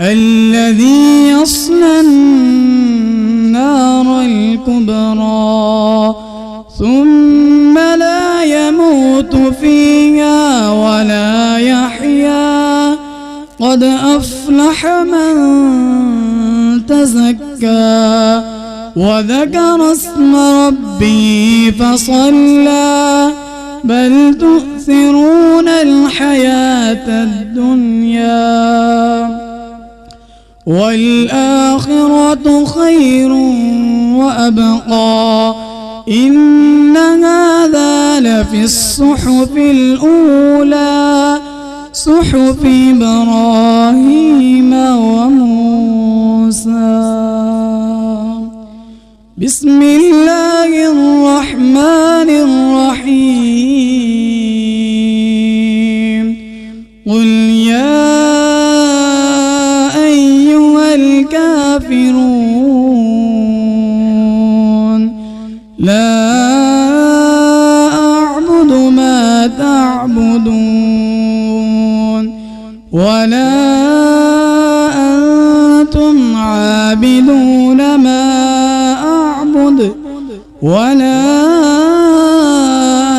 الذي يصلى النار الكبرى ثم لا يموت فيها ولا يحيا قد أفلح من تزكى وذكر اسم ربه فصلى بل تؤثرون الحياة الدنيا والآخرة خير وأبقى إن هذا لفي الصحف الأولى صحف إبراهيم وموسى. بسم الله الرحمن الرحيم قل يا أيها الكافرون لا أعبد ما تعبدون ولا أنتم عابدون ما أعبد ولا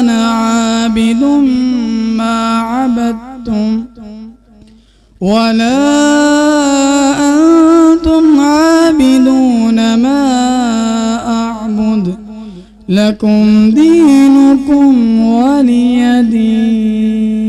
أنا عابد ما عبدتم ولا أنتم عابدون ما أعبد لكم دينكم ولي دين.